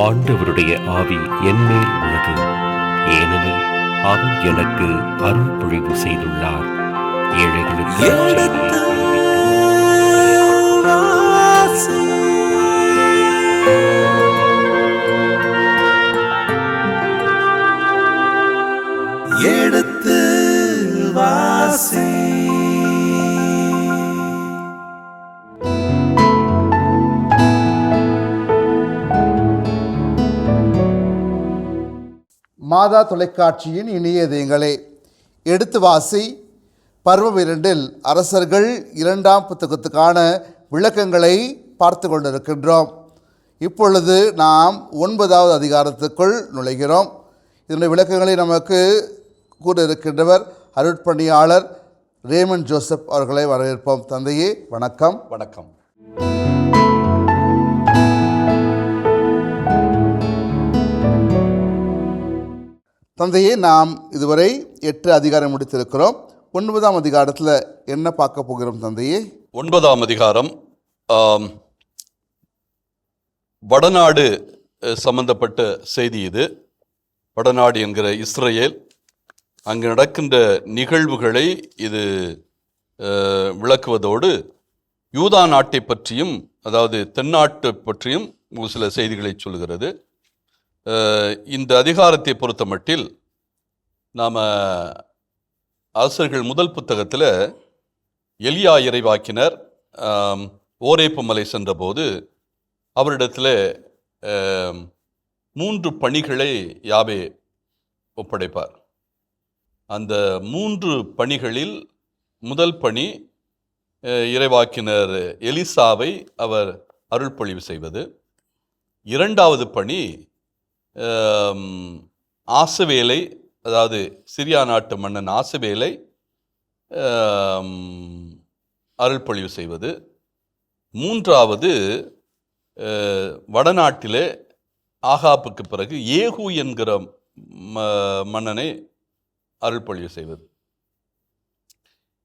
ஆண்டவருடைய ஆவி என்மேல் உள்ளது, ஏனெனில் அவர் எனக்கு அருள் பொழிவு செய்துள்ளார். ஏழைகளுக்கு எடுத்து வாசி. மாதா தொலைக்காட்சியின் இனிய இதயங்களே, எடுத்து வாசி பருவம் 2 அரசர்கள் 2ஆம் புத்தகத்துக்கான விளக்கங்களை பார்த்து கொண்டிருக்கின்றோம். இப்பொழுது நாம் 9வது அதிகாரத்துக்குள் நுழைகிறோம். இதனுடைய விளக்கங்களை நமக்கு கூட இருக்கின்றவர் அருட்பணியாளர் ரேமன் ஜோசப் அவர்களை வரவேற்போம். தந்தையே வணக்கம். வணக்கம். தந்தையே, நாம் இதுவரை 8 அதிகாரம் முடித்திருக்கிறோம். 9ஆம் அதிகாரத்தில் என்ன பார்க்க போகிறோம் தந்தையே? 9ஆம் அதிகாரம் வடநாடு சம்பந்தப்பட்ட செய்தி. இது வடநாடு என்கிற இஸ்ரேல், அங்கு நடக்கின்ற நிகழ்வுகளை இது விளக்குவதோடு யூதா நாட்டை பற்றியும், அதாவது தென்னாட்டை பற்றியும் சில செய்திகளை சொல்கிறது. இந்த அதிகாரத்தை பொறுத்த மட்டில் நாம் அரசர்கள் முதல் புத்தகத்தில் எலியா இறைவாக்கினர் ஓரேப்பு மலை சென்றபோது அவரிடத்தில் 3 பணிகளை யாவே ஒப்படைப்பார். அந்த 3 பணிகளில் முதல் பணி இறைவாக்கினர் எலிசாவை அவர் அருள்பொழிவு செய்வது. 2வது பணி ஆசவேலை, அதாவது சிரியா நாட்டு மன்னன் ஆசவேலை அருள்பொழிவு செய்வது. 3வது வடநாட்டிலே ஆகாப்புக்கு பிறகு ஏகு என்கிற மன்னனை அருள்பொழிவு செய்வது.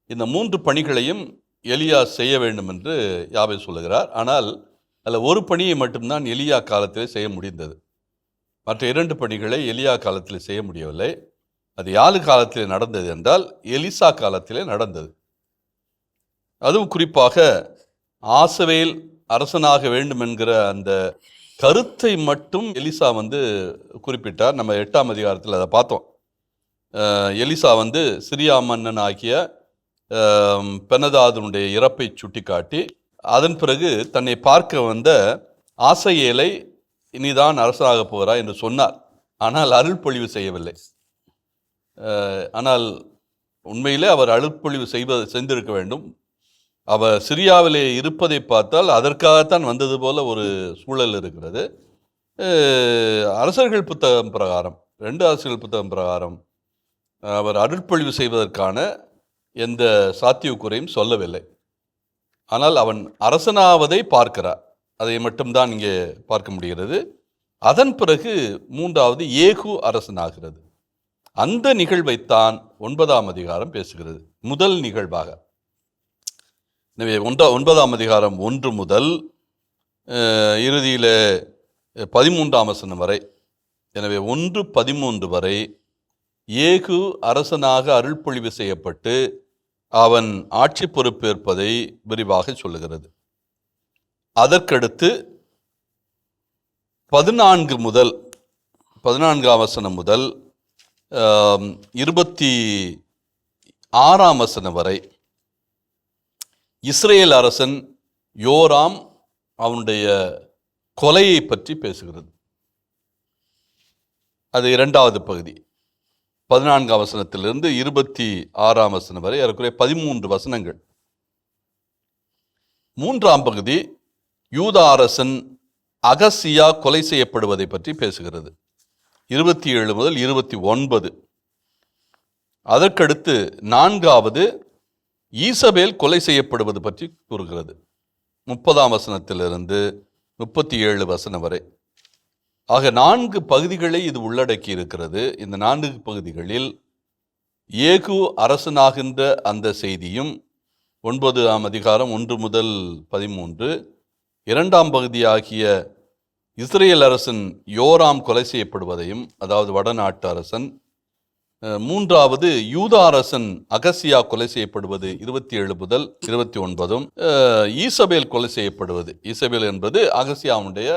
இந்த 3 பணிகளையும் எலியா செய்ய வேண்டும் என்று யாவே சொல்லுகிறார். ஆனால் அதில் ஒரு பணியை மட்டும்தான் எலியா காலத்திலே செய்ய முடிந்தது. மற்ற 2 பணிகளை எலியா காலத்தில் செய்ய முடியவில்லை. அது யாரு காலத்தில் நடந்தது என்றால் எலிசா காலத்திலே நடந்தது. அதுவும் குறிப்பாக ஆசவேல் அரசனாக வேண்டும் என்கிற அந்த கருத்தை மட்டும் எலிசா குறிப்பிட்டார். நம்ம 8ஆம் அதிகாரத்தில் அதை பார்த்தோம். எலிசா சிரியா மன்னன் ஆகிய பெனதாதனுடைய இறப்பை சுட்டி காட்டி, அதன் பிறகு தன்னை பார்க்க வந்த ஆசையேலை இனிதான் அரசராக போகிறாய் என்று சொன்னார். ஆனால் அருள்பொழிவு செய்யவில்லை. ஆனால் உண்மையிலே அவர் அருள்பொழிவு செய்திருக்க வேண்டும். அவர் சிரியாவிலே இருப்பதை பார்த்தால் அதற்காகத்தான் வந்தது போல ஒரு சூழல் இருக்கிறது. அரசர்கள் புத்தகம் பிரகாரம், 2 அரசர்கள் புத்தகம் பிரகாரம் அவர் அருள்பொழிவு செய்வதற்கான எந்த சாத்தியக்குறையும் சொல்லவில்லை. ஆனால் அவன் அரசனாவதை பார்க்கிறார். அதை மட்டும்தான் இங்கே பார்க்க முடிகிறது. அதன் பிறகு 3வது ஏகு அரசனாகிறது. அந்த நிகழ்வைத்தான் 9ஆம் அதிகாரம் பேசுகிறது, முதல் நிகழ்வாக. எனவே 9ஆம் அதிகாரம் 1 முதல் இறுதியில் 13ஆம் வசனம் வரை, எனவே 1:13 வரை ஏகு அரசனாக அருள்பொழிவு செய்யப்பட்டு அவன் ஆட்சி பொறுப்பேற்பதை விரிவாக சொல்லுகிறது. அதற்கடுத்து 14 முதல் 14ஆம் வசனம் முதல் 26ஆம் வசனம் வரை இஸ்ரேல் அரசன் யோராம் அவனுடைய கொலையை பற்றி பேசுகிறது. அது 2வது பகுதி. 14ஆம் வசனத்திலிருந்து 26ஆம் வசனம் வரை ஏறக்குறைய 13 வசனங்கள். 3ஆம் பகுதி யூதா அரசன் அகசியா கொலை செய்யப்படுவதை பற்றி பேசுகிறது. 27 முதல் 29. அதற்கடுத்து 4வது ஈசபேல் கொலை செய்யப்படுவது பற்றி கூறுகிறது. 30ஆம் வசனத்திலிருந்து 37 வசனம் வரை. ஆக 4 பகுதிகளை இது உள்ளடக்கி இருக்கிறது. இந்த 4 பகுதிகளில் ஏகு அரசனாகின்ற அந்த செய்தியும் 9ஆம் அதிகாரம் 1 முதல் 13, 2ஆம் பகுதியாகிய இஸ்ரேல் அரசன் யோராம் கொலை செய்யப்படுவதையும், அதாவது வடநாட்டு அரசன். மூன்றாவது யூதா அரசன் அகசியா கொலை செய்யப்படுவது 27 முதல் 29. ஈசபேல் கொலை செய்யப்படுவது. ஈசபேல் என்பது அகசியாவுடைய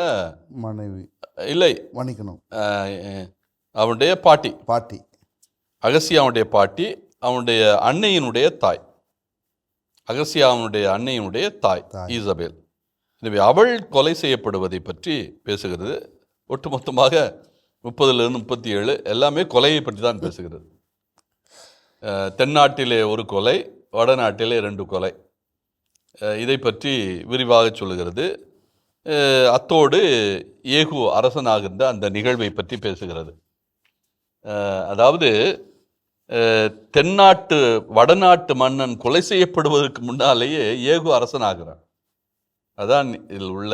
மனைவி இல்லை, மன்னிக்கணும், அவனுடைய பாட்டி. பாட்டி. அகசியாவுடைய பாட்டி அவனுடைய அன்னையினுடைய தாய். அகசியாவுடைய அன்னையினுடைய தாய் ஈசபேல். எனவே அவள் கொலை செய்யப்படுவதை பற்றி பேசுகிறது. ஒட்டுமொத்தமாக 30லிருந்து 37 எல்லாமே கொலையை பற்றி தான் பேசுகிறது. தென்னாட்டிலே ஒரு கொலை, வடநாட்டிலே 2 கொலை. இதை பற்றி விரிவாக சொல்லுகிறது. அத்தோடு ஏகு அரசனாகின்ற அந்த நிகழ்வை பற்றி பேசுகிறது. அதாவது தென்னாட்டு வடநாட்டு மன்னன் கொலை செய்யப்படுவதற்கு முன்னாலேயே ஏகு அரசனாகிறான். அதான் இதில் உள்ள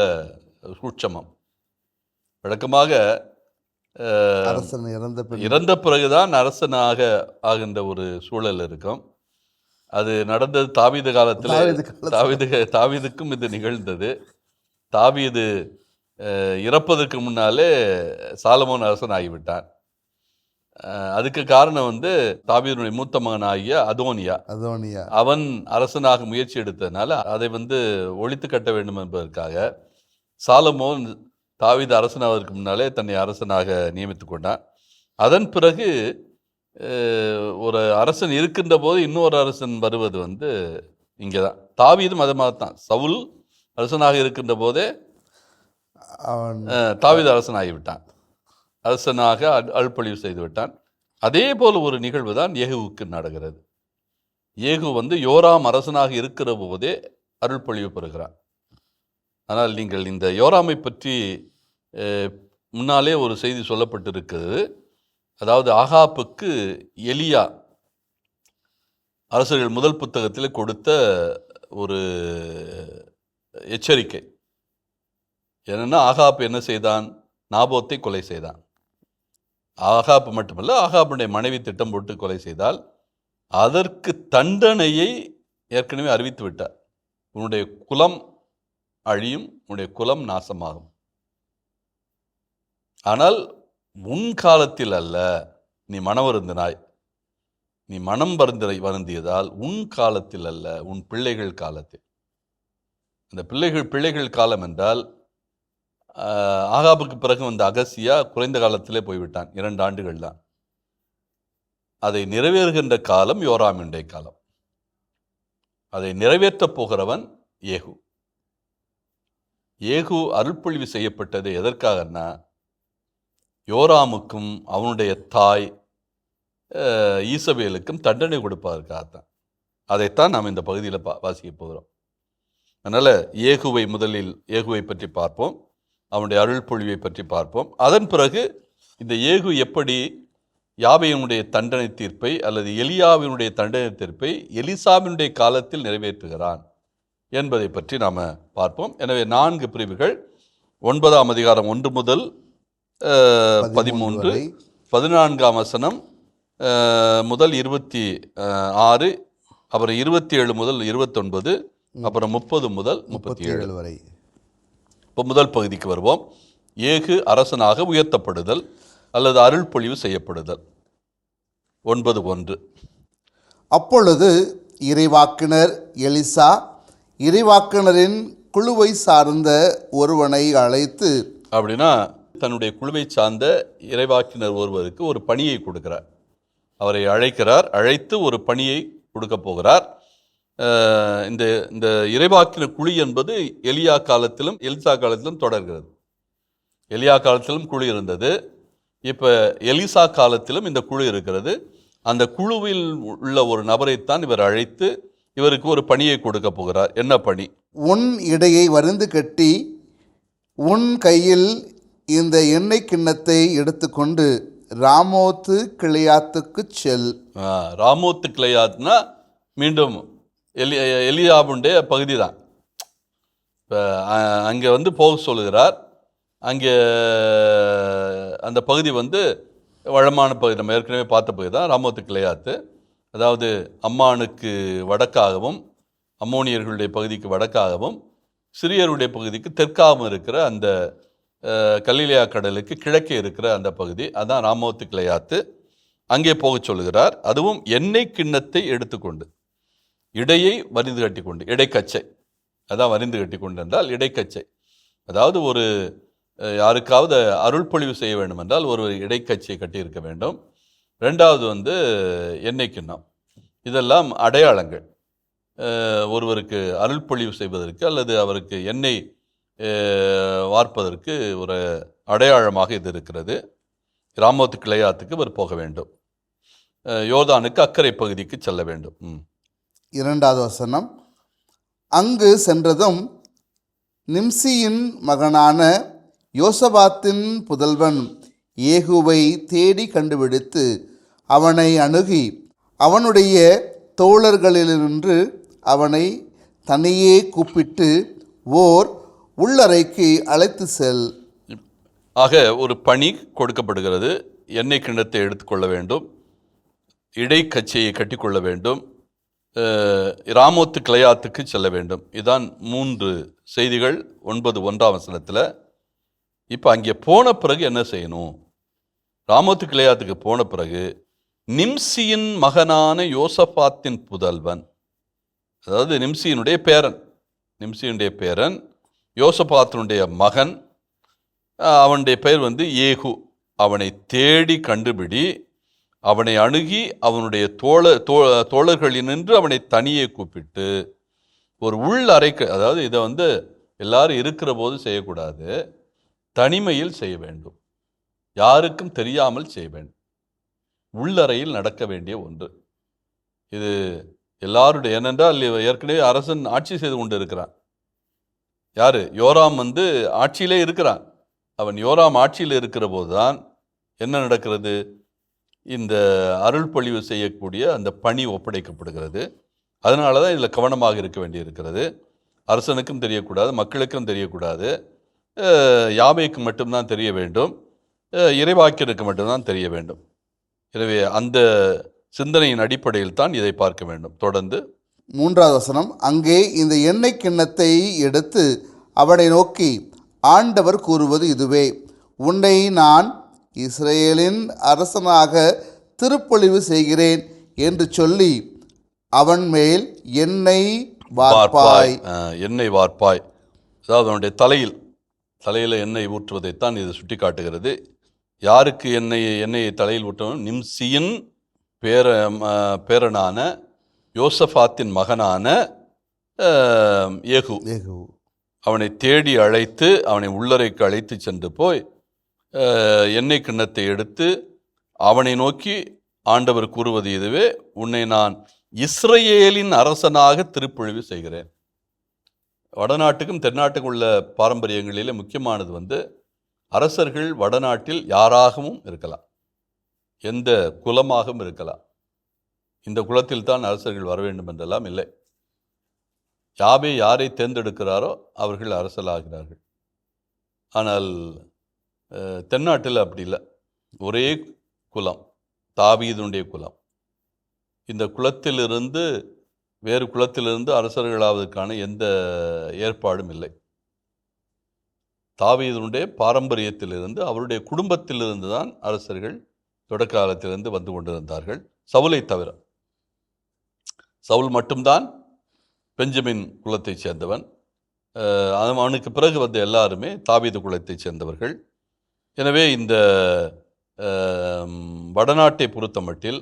சூட்சமம். வழக்கமாக அரசன் இறந்த பிறகுதான் அரசனாக ஆகின்ற ஒரு சூழல் இருக்கும். அது நடந்தது தாவீது காலத்தில். தாவீதுக்கும் இது நிகழ்ந்தது. தாவீது இறப்பதற்கு முன்னாலே சாலமோன் அரசன் ஆகிவிட்டான். அதுக்கு காரணம் தாவீதுடைய மூத்த மகனாகிய அதோனியா. அவன் அரசனாக முயற்சி எடுத்ததுனால அதை ஒழித்து கட்ட வேண்டும் என்பதற்காக சாலமோன் தாவீது அரசனாவதற்கு முன்னாலே தன்னை அரசனாக நியமித்து கொண்டான். அதன் பிறகு ஒரு அரசன் இருக்கின்ற போது இன்னொரு அரசன் வருவது இங்கே தான். தாவீதும் அதே மாதிரி தான். சவுல் அரசனாக இருக்கின்ற போதே தாவீது அரசனாகிவிட்டான். அரசனாக அழுப்பழிவு செய்து விட்டான். அதே போல் ஒரு நிகழ்வு தான் ஏகுவுக்கு நடக்கிறது. ஏகு யோராம் அரசனாக இருக்கிற போதே அருள்பொழிவு பெறுகிறான். ஆனால் நீங்கள் இந்த யோராமை பற்றி முன்னாலே ஒரு செய்தி சொல்லப்பட்டிருக்கிறது. அதாவது ஆகாப்புக்கு எலியா அரசர்கள் முதல் புத்தகத்தில் கொடுத்த ஒரு எச்சரிக்கை என்னன்னா, ஆகாப்பு என்ன செய்தான்? நாபோத்தை கொலை செய்தான். ஆகாப்பு மட்டுமல்ல, ஆகாப்புடைய மனைவி திட்டம் போட்டு கொலை செய்தால் அதற்கு தண்டனையை ஏற்கனவே அறிவித்து விட்டார். உன்னுடைய குலம் அழியும், உன்னுடைய குலம் நாசமாகும். ஆனால் உன் காலத்தில் அல்ல, நீ மனவருந்தினாய். நீ மனம் வருந்தியதால் உன் காலத்தில் அல்ல, உன் பிள்ளைகள் காலத்தில். அந்த பிள்ளைகள் காலம் என்றால் ஆகாபுக்கு பிறகு அகசியா குறைந்த காலத்திலே போய்விட்டான். 2 ஆண்டுகள் தான். அதை நிறைவேறுகின்ற காலம் யோராமினுடைய காலம். அதை நிறைவேற்றப் போகிறவன் ஏகு. ஏகு அருள்பொழிவு செய்யப்பட்டது எதற்காகன்னா, யோராமுக்கும் அவனுடைய தாய் ஈசபேலுக்கும் தண்டனை கொடுப்பதற்காகத்தான். அதைத்தான் நாம் இந்த பகுதியில் வாசிக்க போகிறோம். அதனால் முதலில் ஏகுவை பற்றி பார்ப்போம், அவனுடைய அருள்பொழிவை பற்றி பார்ப்போம். அதன் பிறகு இந்த ஏகு எப்படி யாபேயினுடைய தண்டனை தீர்ப்பை அல்லது எலியாவினுடைய தண்டனை தீர்ப்பை எலிசாவினுடைய காலத்தில் நிறைவேற்றுகிறான் என்பதை பற்றி நாம் பார்ப்போம். எனவே 4 பிரிவுகள். 9ஆம் அதிகாரம் 1 முதல் 13, 14ஆம் வசனம் முதல் 26, அப்புறம் 27 முதல் 29, அப்புறம் 30 முதல் 37 வரை. இப்போ முதல் பகுதிக்கு வருவோம். ஏகு அரசனாக உயர்த்தப்படுதல் அல்லது அருள்பொழிவு செய்யப்படுதல். 9:1. அப்பொழுது இறைவாக்கினர் எலிசா இறைவாக்கினரின் குழுவை சார்ந்த ஒருவனை அழைத்து, அப்படின்னா தன்னுடைய குழுவை சார்ந்த இறைவாக்கினர் ஒருவருக்கு ஒரு பணியை கொடுக்கிறார். அவரை அழைக்கிறார். அழைத்து ஒரு பணியை கொடுக்க போகிறார். இந்த இந்த இறைவாக்கினர் குழு என்பது எலியா காலத்திலும் எலிசா காலத்திலும் தொடர்கிறது. எலியா காலத்திலும் குழு இருந்தது. இப்போ எலிசா காலத்திலும் இந்த குழு இருக்கிறது. அந்த குழுவில் உள்ள ஒரு நபரைத்தான் இவர் அழைத்து இவருக்கு ஒரு பணியை கொடுக்க போகிறார். என்ன பணி? உன் இடையை வருந்து கட்டி உன் கையில் இந்த எண்ணெய் கிண்ணத்தை எடுத்துக்கொண்டு ராமோத்து கிளையாத்துக்கு செல். ராமோத்து கிளையாத்னா மீண்டும் எலியாபுடைய பகுதி தான். இப்போ அங்கே போக சொல்லுகிறார். அங்கே அந்த பகுதி வளமான பகுதி, நம்ம ஏற்கனவே பார்த்த பகுதி தான் ராமோத்து கிளையாத்து. அதாவது அம்மானுக்கு வடக்காகவும் அம்மோனியர்களுடைய பகுதிக்கு வடக்காகவும் சிரியருடைய பகுதிக்கு தெற்காகவும் இருக்கிற அந்த கலிலேயா கடலுக்கு கிழக்கே இருக்கிற அந்த பகுதி, அதான் ராமோத்து கிளையாத்து. அங்கே போகச் சொல்லுகிறார். அதுவும் எண்ணெய் கிண்ணத்தை எடுத்துக்கொண்டு, இடையை வரிந்து கட்டி கொண்டு, இடைக்கச்சை, அதான் வரிந்து கட்டி கொண்டு என்றால் இடைக்கச்சை. அதாவது ஒரு யாருக்காவது அருள்பொழிவு செய்ய வேண்டும் என்றால் ஒரு இடைக்கச்சையை கட்டியிருக்க வேண்டும். ரெண்டாவது எண்ணெய் கிண்ணம். இதெல்லாம் அடையாளங்கள். ஒருவருக்கு அருள்பொழிவு செய்வதற்கு அல்லது அவருக்கு எண்ணெய் வார்ப்பதற்கு ஒரு அடையாளமாக இது இருக்கிறது. ராமோத்து கிளையாத்துக்கு அவர் போக வேண்டும். யோர்தானுக்கு அக்கறை பகுதிக்கு செல்ல வேண்டும். 2வது வசனம், அங்கு சென்றதும் நிம்சியின் மகனான யோசபாத்தின் புதல்வன் ஏகுவை தேடி கண்டுபிடித்து அவனை அணுகி அவனுடைய தோழர்களிலிருந்து அவனை தனியே கூப்பிட்டு ஓர் உள்ளறைக்கு அழைத்து செல். ஆக ஒரு பணி கொடுக்கப்படுகிறது. எண்ணெய் கிண்ணத்தை எடுத்துக்கொள்ள வேண்டும், இடைக்கச்சையை கட்டிக்கொள்ள வேண்டும், ராமோத்து கிளையாத்துக்கு செல்ல வேண்டும். இதான் 3 செய்திகள் 9:1 வசனத்தில். இப்போ அங்கே போன பிறகு என்ன செய்யணும்? ராமோத்து கிளையாத்துக்கு போன பிறகு நிம்சியின் மகனான யோசபாத்தின் புதல்வன், அதாவது நிம்சியினுடைய பேரன் யோசபாத்தினுடைய மகன், அவனுடைய பெயர் ஏகு. அவனை தேடி கண்டுபிடி, அவனை அணுகி அவனுடைய தோழர்களினின்று அவனை தனியே கூப்பிட்டு ஒரு உள் அறைக்கு, அதாவது இதை எல்லாரும் இருக்கிற போது செய்யக்கூடாது, தனிமையில் செய்ய வேண்டும், யாருக்கும் தெரியாமல் செய்ய வேண்டும், உள்ளறையில் நடக்க வேண்டிய ஒன்று இது. எல்லாருடைய, ஏனென்றால் ஏற்கனவே அரசன் ஆட்சி செய்து கொண்டு இருக்கிறான். யாரு? யோராம் ஆட்சியிலே இருக்கிறான். அவன் யோராம் ஆட்சியில் இருக்கிற போதுதான் என்ன நடக்கிறது? இந்த அருள்பொழிவு செய்யக்கூடிய அந்த பணி ஒப்படைக்கப்படுகிறது. அதனால தான் இதில் கவனமாக இருக்க வேண்டியிருக்கிறது. அரசனுக்கும் தெரியக்கூடாது, மக்களுக்கும் தெரியக்கூடாது, யாவைக்கு மட்டும்தான் தெரிய வேண்டும், இறைவாக்கியனுக்கு மட்டும்தான் தெரிய வேண்டும். எனவே அந்த சிந்தனையின் அடிப்படையில் தான் இதை பார்க்க வேண்டும். தொடர்ந்து 3வது வசனம், அங்கே இந்த எண்ணெய் கிண்ணத்தை எடுத்து அவனை நோக்கி ஆண்டவர் கூறுவது இதுவே, உன்னை நான் இஸ்ரேலின் அரசனாக திருப்பொழிவு செய்கிறேன் என்று சொல்லி அவன் மேல் எண்ணெய் வார்ப்பாய். எண்ணெய் வார்ப்பாய், அதாவது அவனுடைய தலையில் எண்ணெய் ஊற்றுவதைத்தான் இது சுட்டி காட்டுகிறது. யாருக்கு எண்ணெயை தலையில் ஊற்றணும்? நிம்சியின் பேரனான யோசபாத்தின் மகனான ஏகு. அவனை தேடி அழைத்து அவனை உள்ளறைக்கு அழைத்து சென்று போய் எண்ணெய் கிண்ணத்தை எடுத்து அவனை நோக்கி ஆண்டவர் கூறுவது இதுவே, உன்னை நான் இஸ்ரேலின் அரசனாக திருப்பொழிவு செய்கிறேன். வடநாட்டுக்கும் தென்னாட்டுக்கும் உள்ள பாரம்பரியங்களிலே முக்கியமானது அரசர்கள் வடநாட்டில் யாராகவும் இருக்கலாம், எந்த குலமாகவும் இருக்கலாம். இந்த குலத்தில் தான் அரசர்கள் வர வேண்டும் என்றெல்லாம் இல்லை. யாவே யாரை தேர்ந்தெடுக்கிறாரோ அவர்கள் அரசலாகிறார்கள். ஆனால் தென்னாட்டில் அப்படி இல்லை. ஒரே குலம், தாவீதுடைய குலம். இந்த குலத்திலிருந்து வேறு குலத்திலிருந்து அரசர்களாவதற்கான எந்த ஏற்பாடும் இல்லை. தாவீதுடைய பாரம்பரியத்திலிருந்து, அவருடைய குடும்பத்திலிருந்து தான் அரசர்கள் தொடக்க காலத்திலிருந்து வந்து கொண்டிருந்தார்கள். சவுலை தவிர. சவுல் மட்டும்தான் பெஞ்சமின் குலத்தைச் சேர்ந்தவன். அவனுக்கு பிறகு எல்லாருமே தாவீது குலத்தைச் சேர்ந்தவர்கள். எனவே இந்த வடநாட்டை பொறுத்தமட்டில்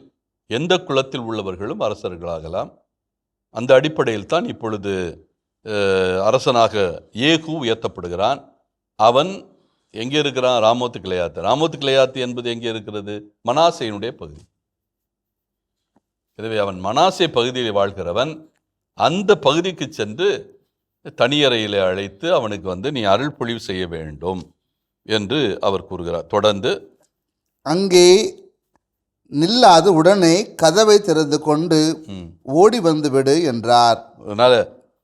எந்த குலத்தில் உள்ளவர்களும் அரசர்களாகலாம். அந்த அடிப்படையில் தான் இப்பொழுது அரசனாக ஏகு உயர்த்தப்படுகிறான். அவன் எங்கே இருக்கிறான்? ராமோத்து கிளையாத்து. ராமோத்து கிளையாத்து என்பது எங்கே இருக்கிறது? மனாசேயினுடைய பகுதி. எனவே அவன் மனாசே பகுதியில் வாழ்கிறவன். அந்த பகுதிக்கு சென்று தனியறையில் அழைத்து அவனுக்கு நீ அருள் பொழிவு செய்ய வேண்டும் என்று அவர் கூறுகிறார். தொடர்ந்து, அங்கே நில்லாது உடனே கதவை திறந்து கொண்டு ஓடி வந்து விடு என்றார். அதனால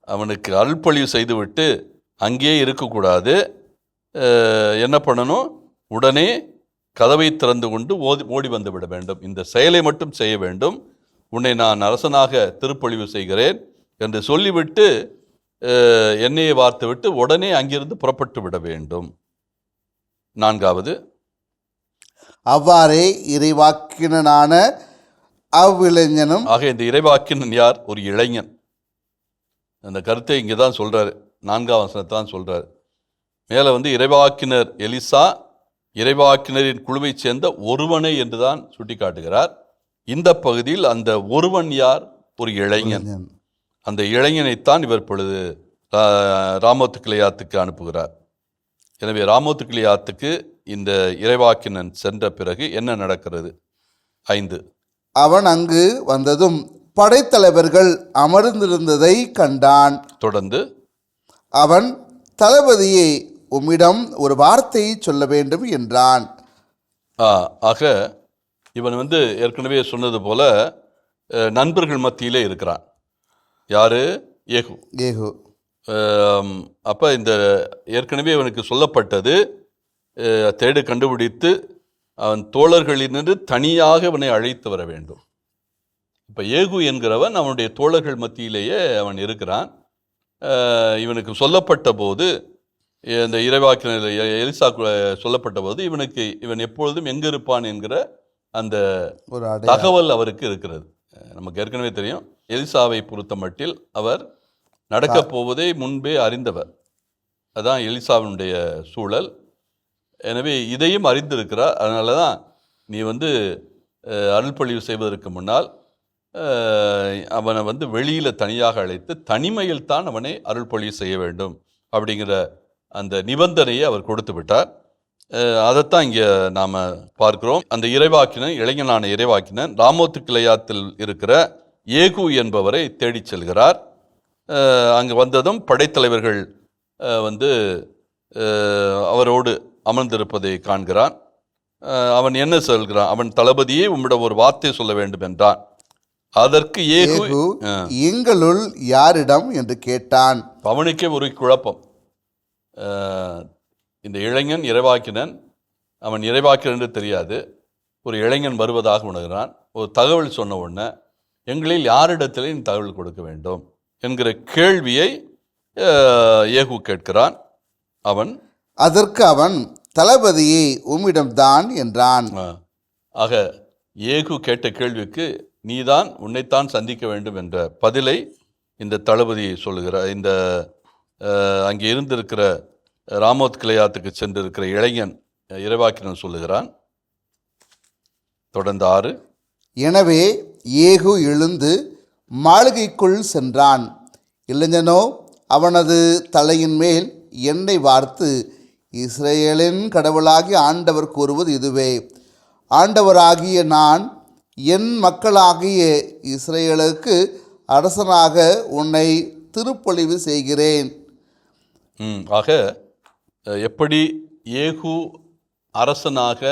அவனுக்கு அருள்பொழிவு செய்துவிட்டு அங்கேயே இருக்கக்கூடாது. என்ன பண்ணணும்? உடனே கதவை திறந்து கொண்டு ஓடி வந்து விட வேண்டும். இந்த செயலை மட்டும் செய்ய வேண்டும். உன்னை நான் அரசனாக திருப்பொழிவு செய்கிறேன் என்று சொல்லிவிட்டு எண்ணெயை வார்த்து விட்டு உடனே அங்கிருந்து புறப்பட்டு விட வேண்டும் நான்காவது, அவ்வாறே இறைவாக்கினனான அவ்விளைஞனும் ஆக இந்த இறைவாக்கினன் யார்? ஒரு இளைஞன். அந்த கருத்தை இங்கே தான் சொல்கிறாரு, 4ஆம் வசனத்தை தான் சொல்கிறார். மேலே வந்து இறைவாக்கினர் எலிசா இறைவாக்கினரின் குழுவைச் சேர்ந்த ஒருவனை என்று தான் சுட்டி காட்டுகிறார். இந்த பகுதியில் அந்த ஒருவன் யார்? ஒரு இளைஞன். அந்த இளைஞனைத்தான் இவர் பொழுது ராமோத்து கிளையாத்துக்கு அனுப்புகிறார். எனவே ராமோத்து கிளையாத்துக்கு இந்த இறைவாக்கினன் சென்ற பிறகு என்ன நடக்கிறது? 5, அவன் அங்கு வந்ததும் படைத்தலைவர்கள் அமர்ந்திருந்ததை கண்டான். தொடர்ந்து, அவன் தளபதியே, உம்மிடம் ஒரு வார்த்தையை சொல்ல வேண்டும் என்றான். ஆக இவன் வந்து ஏற்கனவே சொன்னது போல நண்பர்கள் மத்தியிலே இருக்கிறான். யாரு? ஏகு. ஏகு. அப்போ இந்த ஏற்கனவே அவனுக்கு சொல்லப்பட்டது, தேடு கண்டுபிடித்து அவன் தோழர்களினின்று தனியாக அவனை அழைத்து வர வேண்டும். இப்போ ஏகு என்கிறவன் அவனுடைய தோழர்கள் மத்தியிலேயே அவன் இருக்கிறான். இவனுக்கு சொல்லப்பட்ட போது, இந்த இறைவாக்கினர் எலிசா சொல்லப்பட்ட போது இவன் எப்பொழுதும் எங்கே இருப்பான் என்கிற அந்த ஒரு தகவல் அவருக்கு இருக்கிறது. நமக்கு ஏற்கனவே தெரியும், எலிசாவை பொறுத்த மட்டில் அவர் நடக்கப் போவதை முன்பே அறிந்தவர். அதான் எலிசாவினுடைய சூழல். எனவே இதையும் அறிந்திருக்கிறார். அதனால தான் நீ வந்து அருள்பொழிவு செய்வதற்கு முன்னால் அவனை வந்து வெளியில் தனியாக அழைத்து தனிமையில் தான் அவனை அருள்பொழிவு செய்ய வேண்டும் அப்படிங்கிற அந்த நிபந்தனையை அவர் கொடுத்து விட்டார். அதைத்தான் இங்கே நாம் பார்க்கிறோம். அந்த இறைவாக்கினன், இளைஞனான இறைவாக்கினன் ராமோத்து கிளையாத்தில் இருக்கிற ஏகு என்பவரை தேடிச் செல்கிறார். அங்கு வந்ததும் படைத்தலைவர்கள் வந்து அவரோடு அமர்ந்திருப்பதை காண்கிறான். அவன் என்ன சொல்கிறான்? அவன் தளபதியே, உம்மிடம் ஒரு வார்த்தை சொல்ல வேண்டும் என்றான். அதற்கு ஏகு எங்களுள் யாரிடம் என்று கேட்டான். அவனுக்கே ஒரு குழப்பம். இந்த இளைஞன் இறைவாக்கினன், அவன் இறைவாக்கினன் என்று தெரியாது. ஒரு இளைஞன் வருவதாக உணர்கிறான். ஒரு தகவல் சொன்ன உடனே எங்களில் யாரிடத்திலே நீ தகவல் கொடுக்க வேண்டும் என்கிற கேள்வியை ஏகு கேட்கிறான். அதற்கு அவன் தளபதியே, உம்மிடம்தான் என்றான். ஆக ஏகு கேட்ட கேள்விக்கு நீதான் உன்னைத்தான் சந்திக்க வேண்டும் என்ற பதிலை இந்த தளபதி சொல்லுகிறார். இந்த அங்கே இருந்திருக்கிற ராமோத் கிளையாத்துக்கு சென்றிருக்கிற இளைஞன் இறைவாக்கினன் சொல்லுகிறான். தொடர்ந்து 6, எனவே ஏகு எழுந்து மாளிகைக்குள் சென்றான். இளைஞனோ அவனது தலையின் மேல் எண்ணெய் வார்த்து, இஸ்ரேலின் கடவுளாகிய ஆண்டவர் கூறுவது இதுவே, ஆண்டவராகிய நான் என் மக்களாகிய இஸ்ரேலுக்கு அரசனாக உன்னை திருப்பொழிவு செய்கிறேன். ஆக எப்படி ஏகு அரசனாக,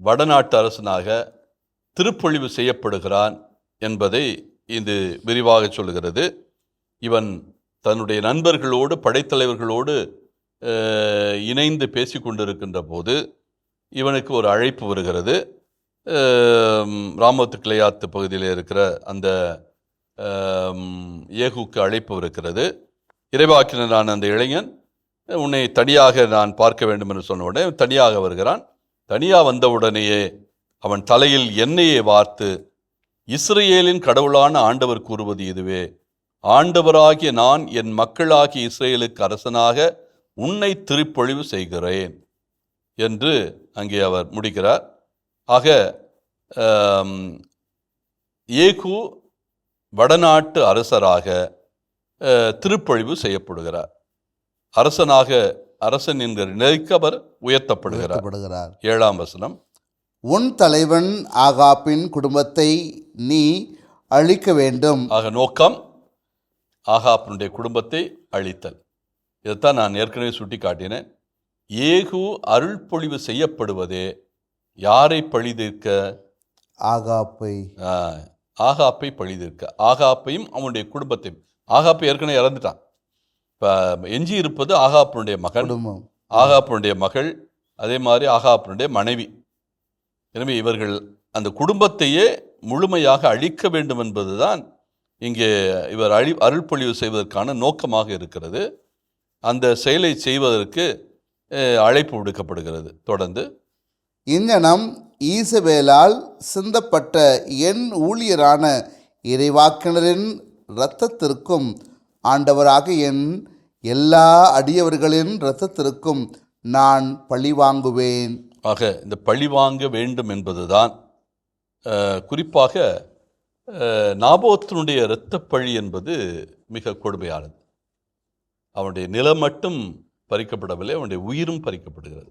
வடநாட்டு அரசனாக திருப்பொழிவு செய்யப்படுகிறான் என்பதை இது விரிவாக சொல்கிறது. இவன் தன்னுடைய நண்பர்களோடு, படைத்தலைவர்களோடு இணைந்து பேசி கொண்டிருக்கின்ற போது இவனுக்கு ஒரு அழைப்பு வருகிறது. ராமோத்து கிளையாத்து பகுதியில் இருக்கிற அந்த ஏகுக்கு அழைப்பு இருக்கிறது. இறைவாக்கினரான அந்த இளைஞன், உன்னை தனியாக நான் பார்க்க வேண்டும் என்று சொன்ன உடனே தனியாக வருகிறான். தனியாக வந்தவுடனேயே அவன் தலையில் எண்ணெயை வார்த்து, இஸ்ரேலின் கடவுளான ஆண்டவர் கூறுவது இதுவே, ஆண்டவராகிய நான் என் மக்களாகிய இஸ்ரேலுக்கு அரசனாக உன்னை திருப்பொழிவு செய்கிறேன் என்று அங்கே அவர் முடிக்கிறார். ஆக ஏகு வடநாட்டு அரசராக திருப்பொழிவு செய்யப்படுகிறார். அரசன் என்கிற நிலைக்கு அவர் உயர்த்தப்படுகிறார். 7ஆம் வசனம், உன் தலைவன் ஆகாப்பின் குடும்பத்தை நீ அழிக்க வேண்டும். ஆக நோக்கம் ஆகாப்பினுடைய குடும்பத்தை அழித்தல். இதைத்தான் நான் ஏற்கனவே சுட்டி காட்டினேன். ஏகு அருள்பொழிவு செய்யப்படுவதே யாரை பழிதீர்க்க? ஆகாப்பை பழிதீர்க்க. ஆகாப்பையும் அவனுடைய குடும்பத்தையும். ஆகாப்பை ஏற்கனவே இறந்துட்டான். இப்போ எஞ்சி இருப்பது ஆகாப்பினுடைய மகன், ஆகாப்பினுடைய மகள், அதே மாதிரி ஆகாப்பினுடைய மனைவி. எனவே இவர்கள் அந்த குடும்பத்தையே முழுமையாக அழிக்க வேண்டும் என்பதுதான் இங்கே இவர் அருள்பொழிவு செய்வதற்கான நோக்கமாக இருக்கிறது. அந்த செயலை செய்வதற்கு அழைப்பு விடுக்கப்படுகிறது. தொடர்ந்து இங்ஙனம் ஈசபேலால் சிந்தப்பட்ட என் ஊழியரான இறைவாக்கினரின் இரத்தத்திற்கும் ஆண்டவராக என் எல்லா அடியவர்களின் இரத்தத்திற்கும் நான் பழி வாங்குவேன். ஆக இந்த பழி வாங்க வேண்டும் என்பதுதான் குறிப்பாக நாபோத்தினுடைய இரத்தப்பழி என்பது மிக கொடுமையானது. அவனுடைய நிலம் மட்டும் பறிக்கப்படவில்லை, அவனுடைய உயிரும் பறிக்கப்படுகிறது.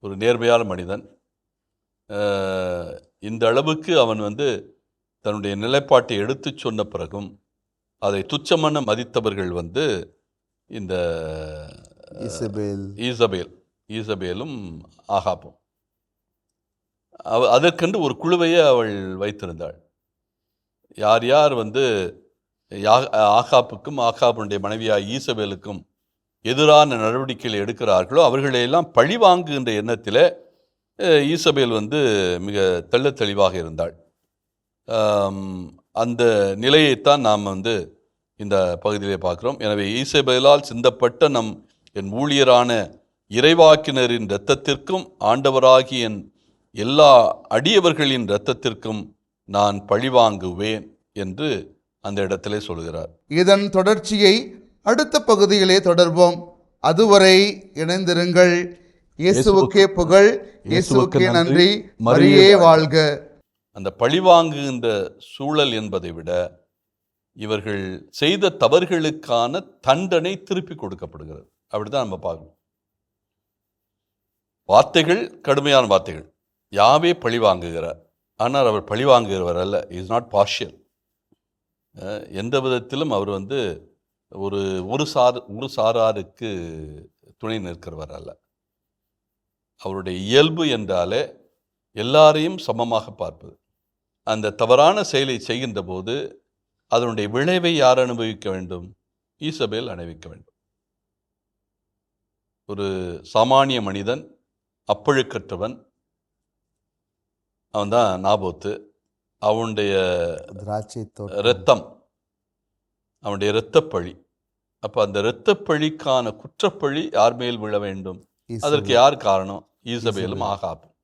ஒரு நேர்மையான மனிதன், இந்த அளவுக்கு அவன் தன்னுடைய நிலைப்பாட்டை எடுத்து சொன்ன பிறகும் அதை துச்சமென மதித்தவர்கள் இந்த ஈசபேலும் ஆகாப்பும். அதற்கென்று ஒரு குழுவையே அவள் வைத்திருந்தாள். யார் யார் ஆகாப்புக்கும் ஆகாப்புடைய மனைவியார் ஈசபேலுக்கும் எதிரான நடவடிக்கைகள் எடுக்கிறார்களோ அவர்களையெல்லாம் பழி வாங்குகின்ற எண்ணத்தில் ஈசபேல் மிக தெள்ளத் தெளிவாக இருந்தாள். அந்த நிலையைத்தான் நாம் இந்த பகுதியிலே பார்க்குறோம். எனவே ஈசபேலால் சிந்தப்பட்ட என் ஊழியரான இறைவாக்கினரின் இரத்தத்திற்கும் ஆண்டவராகி என் எல்லா அடியவர்களின் இரத்தத்திற்கும் நான் பழிவாங்குவேன் என்று அந்த இடத்திலே சொல்கிறார். இதன் தொடர்ச்சியை அடுத்த பகுதியிலே தொடர்வோம். அதுவரை இணைந்திருங்கள். இயேசுவுக்கே புகழ், இயேசுவுக்கே நன்றி, மரியே வாழ்க. அந்த பழிவாங்குகின்ற சூழல் என்பதை விட இவர்கள் செய்த தவறுகளுக்கான தண்டனை திருப்பி கொடுக்கப்படுகிறது. அப்படிதான் நம்ம பார்க்கணும். வார்த்தைகள் கடுமையான வார்த்தைகள். யாவே பழி வாங்குகிறார், ஆனால் அவர் பழி வாங்குகிறவர் அல்ல. Is not partial. எந்த விதத்திலும் அவர் ஒரு சாராருக்கு துணை நிற்கிறவர் அல்ல. அவருடைய இயல்பு என்றாலே எல்லாரையும் சமமாக பார்ப்பது. அந்த தவறான செயலை செய்கின்ற போது அதனுடைய விளைவை யார் அனுபவிக்க வேண்டும்? ஈசபேல் அனுபவிக்க வேண்டும். ஒரு சாமானிய மனிதன், அப்பழுக்கற்றவன், அவன்தான் நாபோத்து. அவனுடைய இரத்தம், அவனுடைய இரத்தப்பழி. அப்போ அந்த இரத்தப்பழிக்கான குற்றப்பழி யார் மேல் விழ வேண்டும்? அதற்கு யார் காரணம்? ஈசபேலும் ஆகாப்பும்.